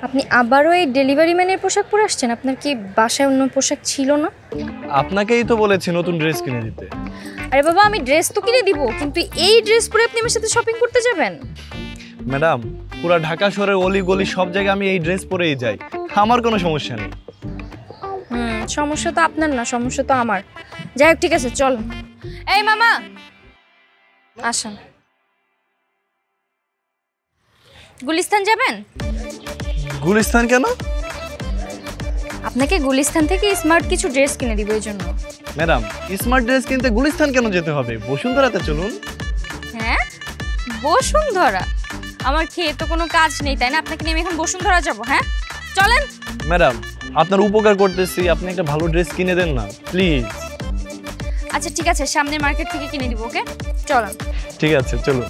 আপনি আবারও এই ডেলিভারি ম্যানের পোশাক পরে আসছেন? আপনার কি বাসায় অন্য পোশাক ছিল না? আপনাকেই তো বলেছি নতুন ড্রেস কিনে দিতে। আরে বাবা, আমি ড্রেস তো কিনে দিব, কিন্তু এই ড্রেস পরে আপনি আমার সাথে শপিং করতে যাবেন? ম্যাডাম, পুরো ঢাকা শহরের অলি গলি সব জায়গায় আমি এই ড্রেস পরেই যাই, আমার কোনো সমস্যা নেই। সমস্যা তো আপনার না, সমস্যা তো আমার। যাই হোক, ঠিক আছে, চল। এই মামা, আসুন। গুলিস্তান যাবেন? গুলিস্তান কেন? আপনাকে গুলিস্তান থেকে স্মার্ট কিছু ড্রেস কিনে দিব এই জন্য। ম্যাডাম, স্মার্ট ড্রেস কিনতে গুলিস্তান কেন যেতে হবে? বসুন্ধরাতে চলুন। হ্যাঁ, বসুন্ধরা? আমার খেয়ে তো কোনো কাজ নেই, তাই না? আপনাকে নিয়ে আমি এখন বসুন্ধরা যাব? হ্যাঁ, চলেন। ম্যাডাম, আপনার উপকার করতেছি, আপনি একটা ভালো ড্রেস কিনে দেন না প্লিজ। আচ্ছা ঠিক আছে, সামনের মার্কেট থেকে কিনে দিব। ওকে, চলেন। ঠিক আছে, চলুন।